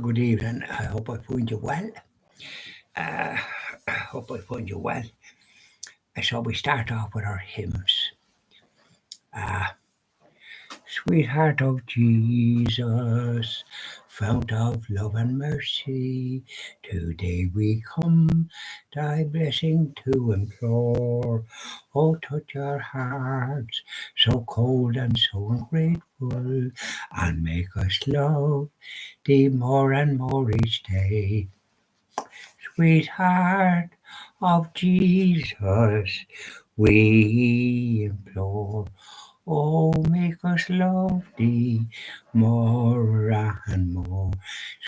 Good evening. I hope I find you well. Uh, I hope I find you well. So we start off with our hymns. Uh, Sweetheart of Jesus, fount of love and mercy, today we come thy blessing to implore. Oh, touch our hearts, so cold and so ungrateful, and make us love thee more and more each day. Sweetheart of Jesus, we implore. Oh, make us love thee more and more.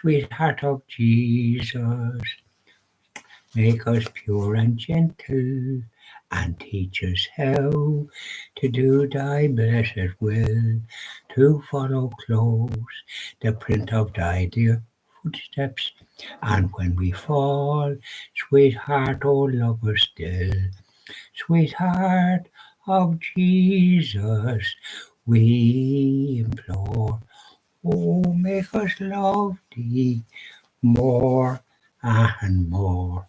Sweetheart of Jesus, make us pure and gentle, and teach us how to do thy blessed will, to follow close the print of thy dear footsteps. And when we fall, sweetheart, oh, love us still. Sweetheart of Jesus, we implore. Oh, make us love thee more and more.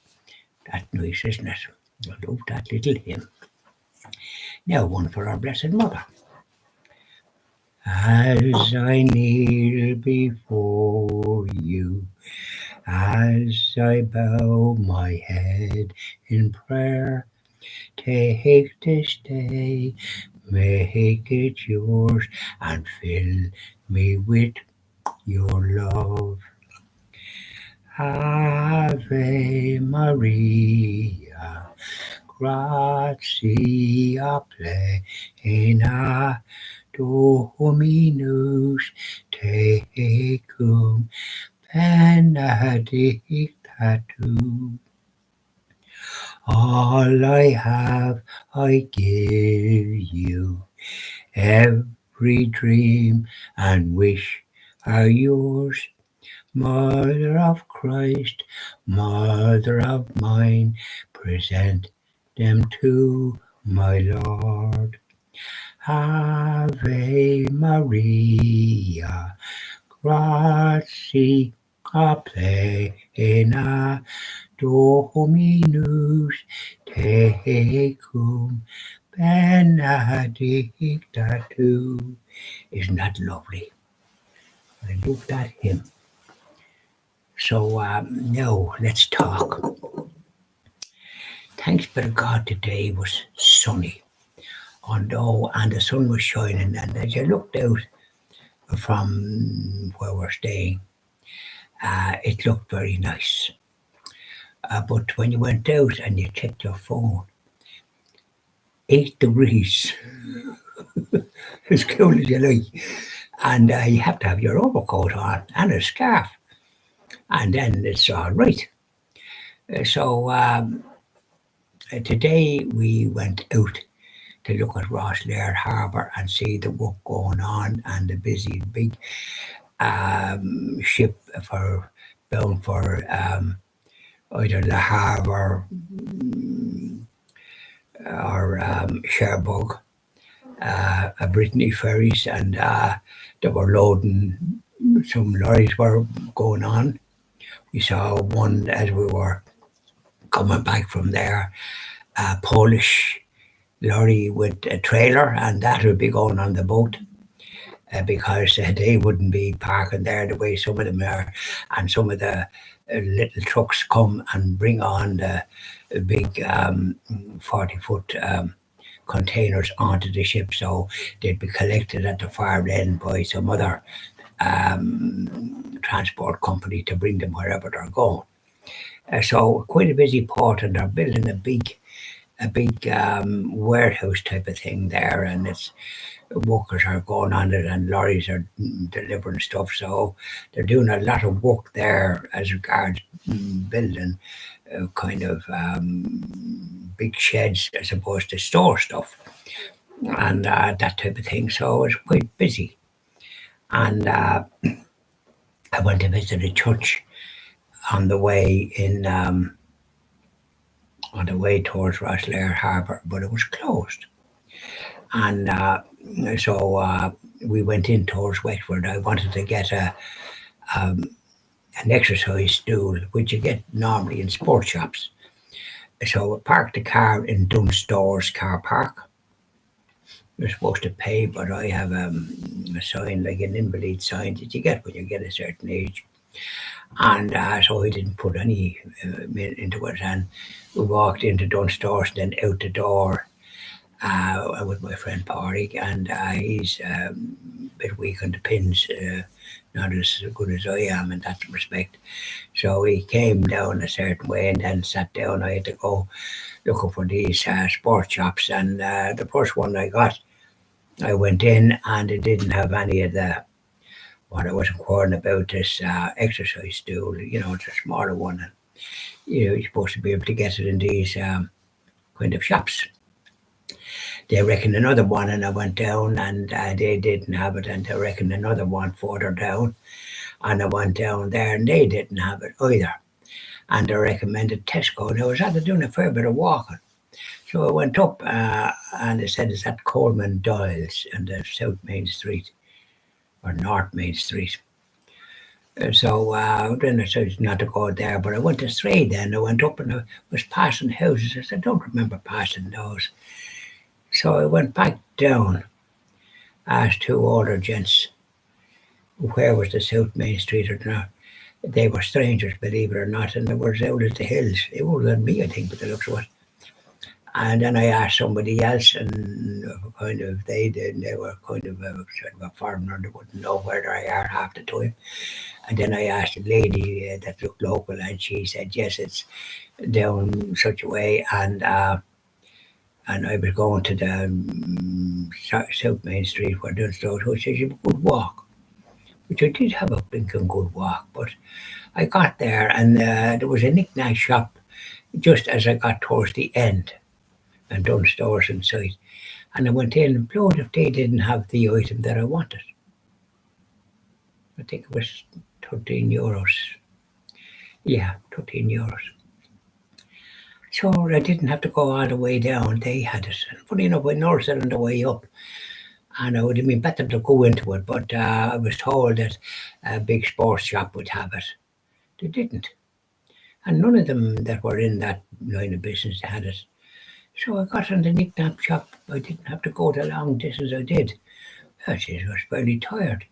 That's nice, isn't it? I love that little hymn. Now one for our Blessed Mother. As I kneel before you, as I bow my head in prayer, take this day, make it yours, and fill me with your love. Ave Maria, gratia plena, Dominus tecum, benedicta tu. All I have I give you, every dream and wish are yours. Mother of Christ, Mother of mine, present them to my Lord. Ave Maria, gratia plena, Dominus tecum, benedicta tu. Isn't that lovely? I love that hymn. So now let's talk. Thanks be to God today was sunny, and the sun was shining, and as you looked out from where we're staying, it looked very nice. But when you went out and you checked your phone, 8 degrees, as cool as you like, and you have to have your overcoat on and a scarf, and then it's all right. So today we went out to look at Rosslare Harbour and see the work going on and the busy big ship for bound for either Le Havre or Cherbourg, a Brittany ferries, and they were loading. Some lorries were going on. We saw one as we were coming back from there, a Polish lorry with a trailer, and that would be going on the boat. Because they wouldn't be parking there the way some of them are, and some of the little trucks come and bring on the big 40-foot containers onto the ship, so they'd be collected at the far end by some other transport company to bring them wherever they're going. So quite a busy port, and they're building a big warehouse type of thing there, and it's workers are going on it and lorries are delivering stuff. So they're doing a lot of work there as regards building kind of big sheds, I suppose, to store stuff and that type of thing. So it's quite busy. And I went to visit a church on the way towards Rosslare Harbour, but it was closed. And so we went in towards Wexford. I wanted to get a an exercise stool, which you get normally in sports shops. So I parked the car in Dunstores car park. You're supposed to pay, but I have a sign, like an invalid sign that you get when you get a certain age. And so I didn't put any into it. And we walked into Dunstores, then out the door with my friend Pádraig, and he's a bit weak on the pins, not as good as I am in that respect. So he came down a certain way and then sat down. I had to go looking for these sports shops, and the first one I got, I went in and it didn't have any of the what I was inquiring about, this exercise stool. It's a smaller one, and you're supposed to be able to get it in these kind of shops. They reckon another one, and I went down and they didn't have it, and they reckon another one further down, and I went down there and they didn't have it either. And they recommended Tesco, and I was after doing a fair bit of walking. So I went up and they said it's at Coleman Doyle's on the South Main Street or North Main Street. So then I said not to go there, but I went astray then. I went up and I was passing houses. I don't remember passing those. So I went back down, asked two older gents where was the South Main Street or not. They were strangers, believe it or not, and they were out at the hills. It was than me, I think, but the looks of it. And then I asked somebody else, and kind of they did. They were kind of sort of a foreigner. They wouldn't know where they are half the time. And then I asked a lady that looked local, and she said, yes, it's down such a way. And I was going to the South Main Street where Dunstores, who says you have a good walk, which I did have a blinking good walk. But I got there, and there was a knick-knack shop just as I got towards the end, and Dunstores inside. And I went in and blowed if they didn't have the item that I wanted. I think it was €13. Yeah, €13. So I didn't have to go all the way down. They had it. And funny enough, I noticed it on the way up. And I would have been better to go into it, but I was told that a big sports shop would have it. They didn't. And none of them that were in that line of business had it. So I got in the knick-knack shop. I didn't have to go the long distance I did. I was very tired.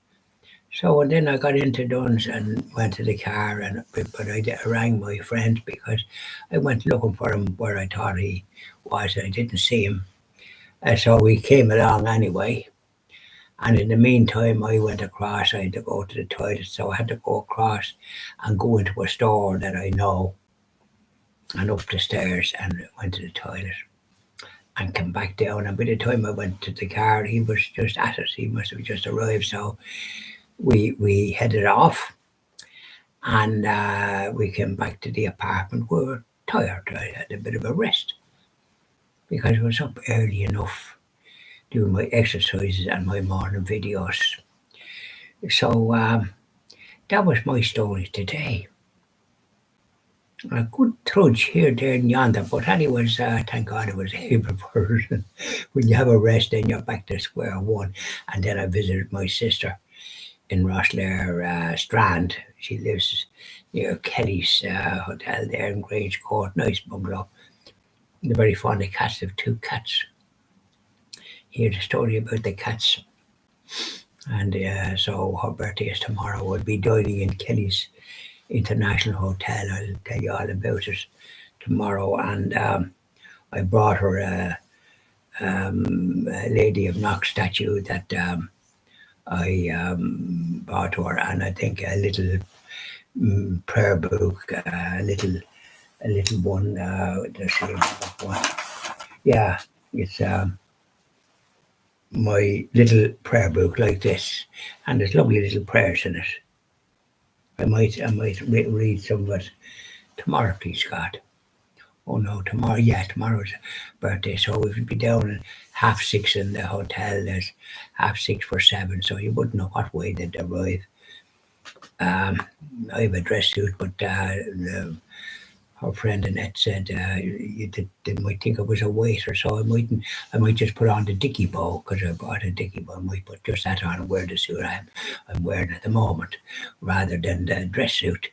So and then I got into Dunn's and went to the car, but I rang my friend because I went looking for him where I thought he was. I didn't see him. So we came along anyway. And in the meantime, I went across. I had to go to the toilet, so I had to go across and go into a store that I know, and up the stairs and went to the toilet and came back down. And by the time I went to the car, he was just at it. He must have just arrived. So we headed off, and we came back to the apartment. We were tired. I had a bit of a rest because I was up early enough doing my exercises and my morning videos. So that was my story today. A good trudge here, there, and yonder, but anyways, thank God I was able for it. When you have a rest, then you're back to square one. And then I visited my sister in Rosslare Strand. She lives near Kelly's hotel there in Grange Court, nice bungalow. They're very fond of cats. They have two cats. Hear the story about the cats. And so her birthday is tomorrow. We'll be dining in Kelly's International Hotel. I'll tell you all about it tomorrow. And I brought her a Lady of Knox statue that I brought to her, and I think a little prayer book, a little one. There's one. Yeah, it's my little prayer book like this, and there's lovely little prayers in it. I might read some of it tomorrow, please God. Oh no, tomorrow, yeah, tomorrow's birthday, so we'll be down at 6:30 in the hotel. There's 6:30 for 7, so you wouldn't know what way they'd arrive. I have a dress suit, but her friend Annette said they might think I was a waiter, so I might just put on the dicky bow, because I bought a dicky bow. I might put just that on and wear the suit I'm wearing at the moment, rather than the dress suit.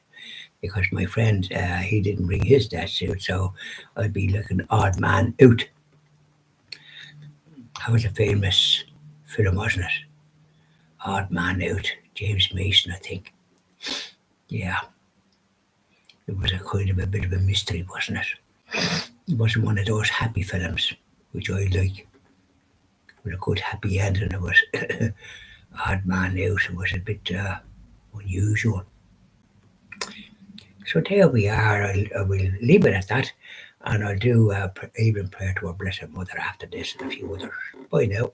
because my friend, he didn't bring his dad suit, so I'd be like an odd man out. That was a famous film, wasn't it? Odd Man Out, James Mason, I think. Yeah, it was a kind of a bit of a mystery, wasn't it? It wasn't one of those happy films, which I like, with a good happy ending. It was Odd Man Out. It was a bit unusual. So there we are. I will leave it at that, and I'll do even prayer to our Blessed Mother after this and a few others. Bye now.